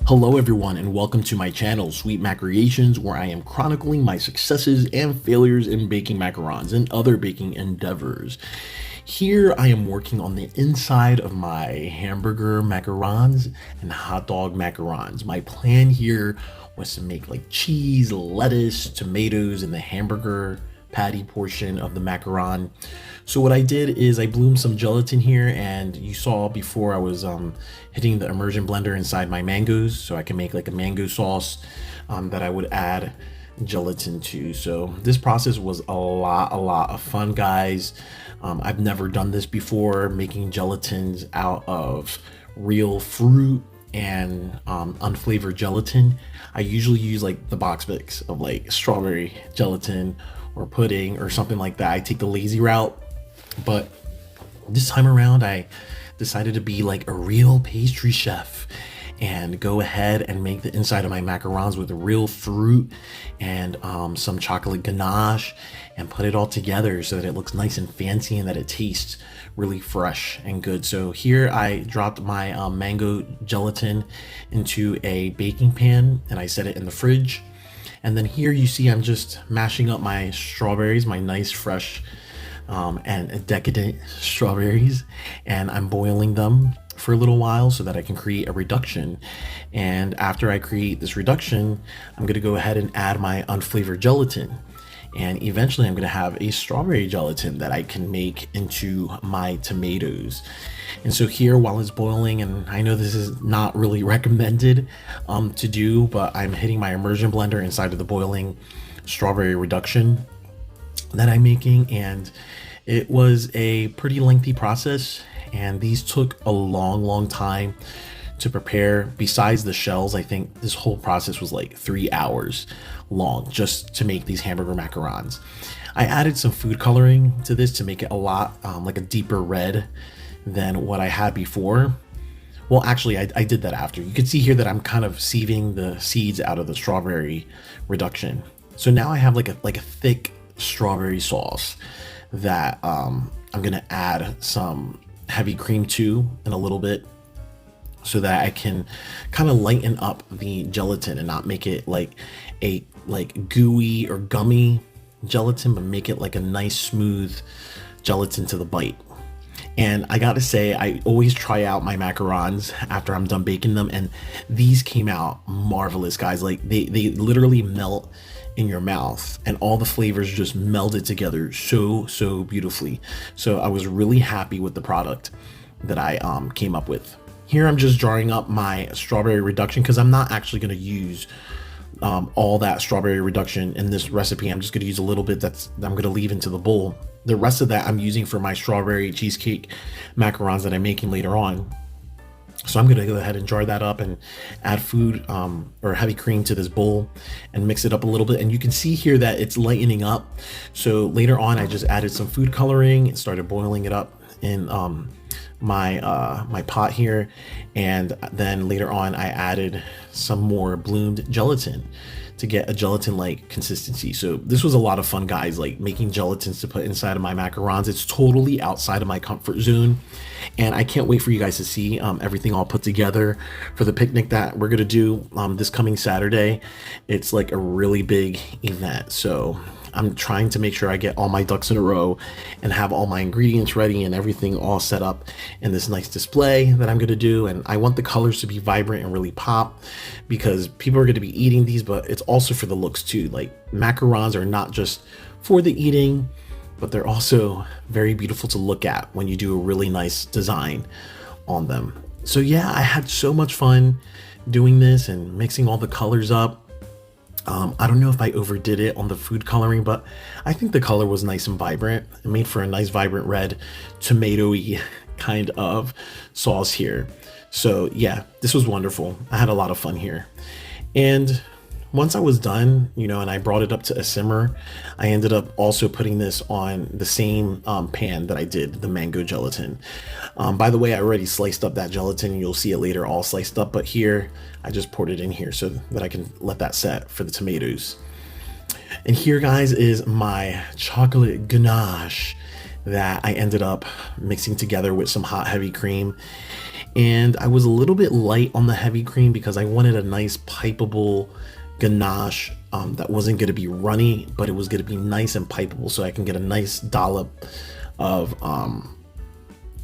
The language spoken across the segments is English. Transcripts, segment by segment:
Hello everyone and welcome to my channel, Sweet Macarons, where I am chronicling my successes and failures in baking macarons and other baking endeavors. Here I am working on the inside of my hamburger macarons and hot dog macarons. My plan here was to make like cheese, lettuce, tomatoes in the hamburger patty portion of the macaron. So what I did is I bloomed some gelatin here, and you saw before I was hitting the immersion blender inside my mangoes so I can make like a mango sauce that I would add gelatin to. So this process was a lot of fun, guys. I've never done this before, making gelatins out of real fruit and unflavored gelatin. I usually use like the box mix of like strawberry gelatin or pudding or something like that. I take the lazy route, but this time around I decided to be like a real pastry chef and go ahead and make the inside of my macarons with real fruit and some chocolate ganache and put it all together so that it looks nice and fancy and that it tastes really fresh and good. So here I dropped my mango gelatin into a baking pan and I set it in the fridge. And then here you see I'm just mashing up my strawberries, my nice fresh and decadent strawberries, and I'm boiling them for a little while so that I can create a reduction. And after I create this reduction, I'm going to go ahead and add my unflavored gelatin. And eventually I'm going to have a strawberry gelatin that I can make into my tomatoes. And so here, while it's boiling, and I know this is not really recommended to do, but I'm hitting my immersion blender inside of the boiling strawberry reduction that I'm making. And it was a pretty lengthy process, and these took a long time to prepare. Besides the shells, I think this whole process was like 3 hours long just to make these hamburger macarons. I added some food coloring to this to make it a lot like a deeper red than what I had before. Well, actually, I did that after. You can see here that I'm kind of sieving the seeds out of the strawberry reduction. So now I have like a thick strawberry sauce that I'm gonna add some heavy cream to in a little bit, so that I can kind of lighten up the gelatin and not make it like a gooey or gummy gelatin, but make it like a nice smooth gelatin to the bite. And I gotta say, I always try out my macarons after I'm done baking them, and these came out marvelous, guys. Like they literally melt in your mouth and all the flavors just melded together so beautifully. So I was really happy with the product that I came up with. Here I'm just jarring up my strawberry reduction because I'm not actually going to use all that strawberry reduction in this recipe. I'm just going to use a little bit that I'm going to leave into the bowl. The rest of that I'm using for my strawberry cheesecake macarons that I'm making later on. So I'm going to go ahead and jar that up and add food or heavy cream to this bowl and mix it up a little bit. And you can see here that it's lightening up. So later on, I just added some food coloring and started boiling it up in my pot here. And then later on, I added some more bloomed gelatin to get a gelatin-like consistency. So this was a lot of fun, guys, like making gelatins to put inside of my macarons. It's totally outside of my comfort zone, and I can't wait for you guys to see everything all put together for the picnic that we're gonna do this coming Saturday. It's like a really big event, so I'm trying to make sure I get all my ducks in a row and have all my ingredients ready and everything all set up in this nice display that I'm gonna do. And I want the colors to be vibrant and really pop because people are gonna be eating these, but it's also for the looks too. Like macarons are not just for the eating, but they're also very beautiful to look at when you do a really nice design on them. So yeah, I had so much fun doing this and mixing all the colors up. I don't know if I overdid it on the food coloring, but I think the color was nice and vibrant. It made for a nice vibrant red tomatoey kind of sauce here. So yeah, this was wonderful. I had a lot of fun here. And once I was done, and I brought it up to a simmer, I ended up also putting this on the same pan that I did the mango gelatin. By the way, I already sliced up that gelatin. You'll see it later all sliced up, but here I just poured it in here so that I can let that set for the tomatoes. And here, guys, is my chocolate ganache that I ended up mixing together with some hot heavy cream. And I was a little bit light on the heavy cream because I wanted a nice pipeable ganache that wasn't going to be runny, but it was going to be nice and pipeable, so I can get a nice dollop of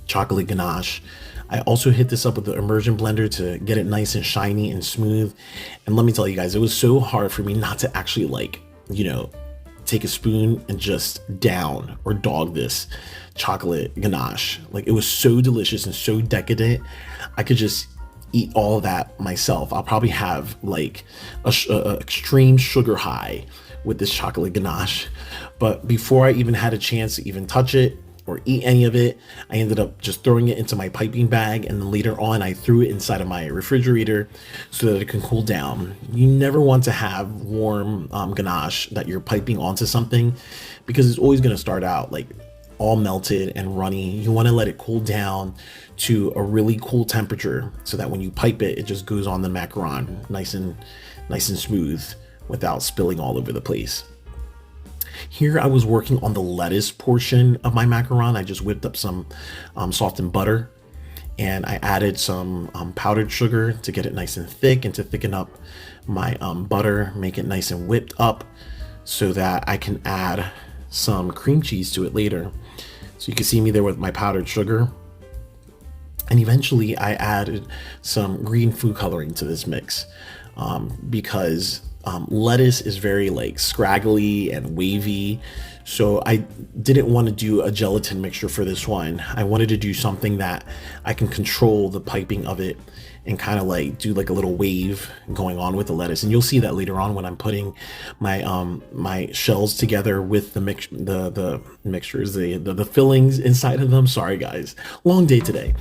chocolate ganache. I also hit this up with the immersion blender to get it nice and shiny and smooth. And let me tell you guys, it was so hard for me not to actually, like, you know, take a spoon and just down or dog this chocolate ganache. Like, it was so delicious and so decadent. I could just eat all of that myself. I'll probably have like a extreme sugar high with this chocolate ganache. But before I even had a chance to even touch it or eat any of it, I ended up just throwing it into my piping bag, and then later on I threw it inside of my refrigerator so that it can cool down. You never want to have warm ganache that you're piping onto something, because it's always going to start out like all melted and runny. You want to let it cool down to a really cool temperature so that when you pipe it, it just goes on the macaron nice and smooth without spilling all over the place. Here I was working on the lettuce portion of my macaron. I just whipped up some softened butter, and I added some powdered sugar to get it nice and thick and to thicken up my butter, make it nice and whipped up so that I can add some cream cheese to it later. So you can see me there with my powdered sugar. And eventually I added some green food coloring to this mix because lettuce is very like scraggly and wavy. So I didn't want to do a gelatin mixture for this one. I wanted to do something that I can control the piping of it and kind of like do like a little wave going on with the lettuce. And you'll see that later on when I'm putting my my shells together with the mixtures, the fillings inside of them. Sorry guys, long day today.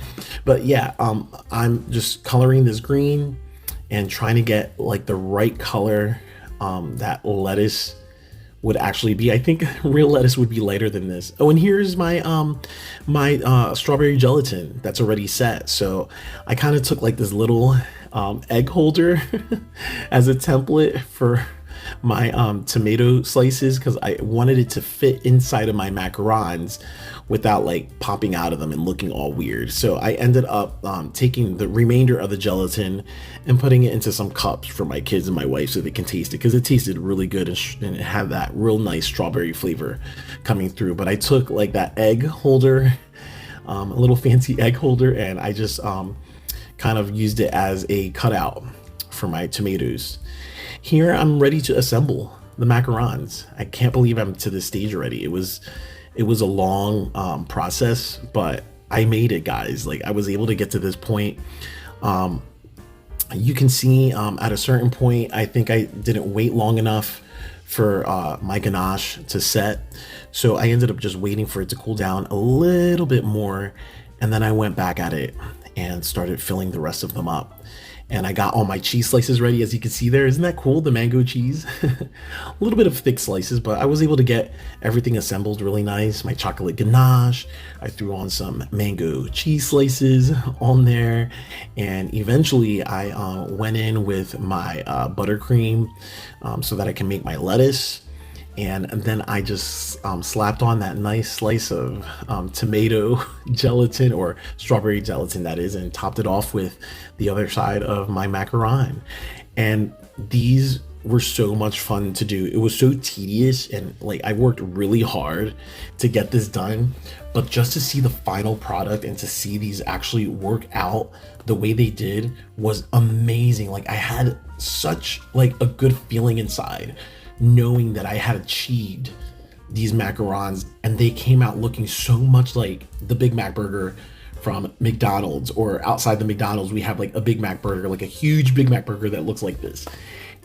But yeah, I'm just coloring this green and trying to get like the right color that lettuce would actually be. I think real lettuce would be lighter than this. Oh, and here's my strawberry gelatin that's already set. So I kind of took like this little egg holder as a template for my tomato slices, because I wanted it to fit inside of my macarons without like popping out of them and looking all weird. So I ended up taking the remainder of the gelatin and putting it into some cups for my kids and my wife so they can taste it, because it tasted really good and it had that real nice strawberry flavor coming through. But I took like that egg holder, a little fancy egg holder, and I just kind of used it as a cutout for my tomatoes. Here I'm ready to assemble the macarons. I can't believe I'm to this stage already. It was a long process, but I made it, guys. Like, I was able to get to this point. You can see at a certain point, I think I didn't wait long enough for my ganache to set. So I ended up just waiting for it to cool down a little bit more. And then I went back at it and started filling the rest of them up. And I got all my cheese slices ready, as you can see there. Isn't that cool, the mango cheese? A little bit of thick slices, but I was able to get everything assembled really nice. My chocolate ganache, I threw on some mango cheese slices on there. And eventually I went in with my buttercream so that I can make my lettuce. And then I just slapped on that nice slice of tomato gelatin, or strawberry gelatin that is, and topped it off with the other side of my macaron. And these were so much fun to do. It was so tedious, and like I worked really hard to get this done, but just to see the final product and to see these actually work out the way they did was amazing. Like, I had such like a good feeling inside, knowing that I had achieved these macarons, and they came out looking so much like the Big Mac burger from McDonald's, or outside the McDonald's we have like a Big Mac burger, like a huge Big Mac burger that looks like this.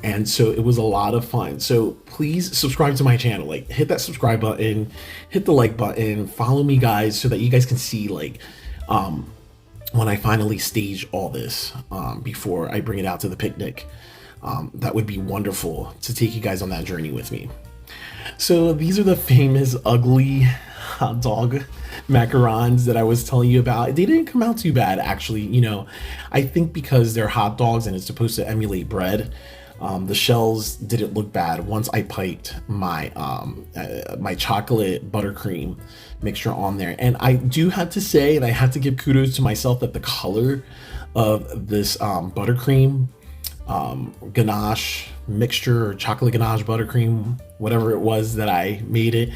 And so it was a lot of fun. So please subscribe to my channel, like hit that subscribe button, hit the like button, follow me guys, so that you guys can see like when I finally stage all this before I bring it out to the picnic. That would be wonderful to take you guys on that journey with me. So these are the famous ugly hot dog macarons that I was telling you about. They didn't come out too bad, actually. You know, I think because they're hot dogs and it's supposed to emulate bread, The shells didn't look bad once I piped my chocolate buttercream mixture on there. And I do have to say, and I have to give kudos to myself, that the color of this buttercream ganache mixture, or chocolate ganache buttercream, whatever it was that I made it,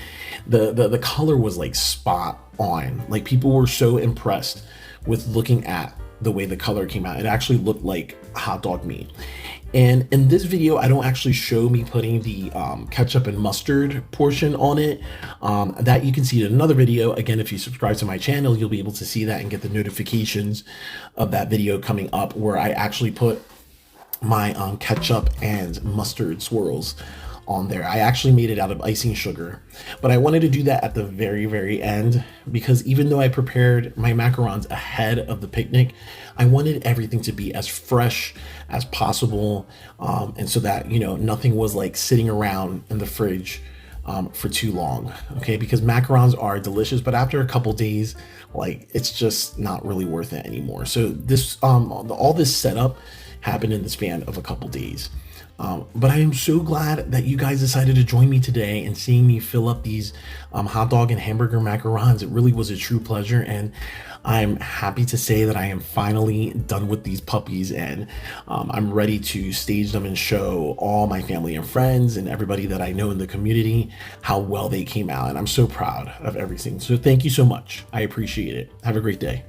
the color was like spot on. Like, people were so impressed with looking at the way the color came out. It actually looked like hot dog meat. And in this video, I don't actually show me putting the ketchup and mustard portion on it. That you can see in another video. Again, if you subscribe to my channel, you'll be able to see that and get the notifications of that video coming up, where I actually put my ketchup and mustard swirls on there. I actually made it out of icing sugar, but I wanted to do that at the very end, because even though I prepared my macarons ahead of the picnic, I wanted everything to be as fresh as possible, and so that, you know, nothing was like sitting around in the fridge for too long. Okay, because macarons are delicious, but after a couple days, like, it's just not really worth it anymore. So this all this setup happened in the span of a couple days. But I am so glad that you guys decided to join me today and seeing me fill up these hot dog and hamburger macarons. It really was a true pleasure, and I'm happy to say that I am finally done with these puppies, and I'm ready to stage them and show all my family and friends and everybody that I know in the community how well they came out. And I'm so proud of everything. So thank you so much. I appreciate it. Have a great day.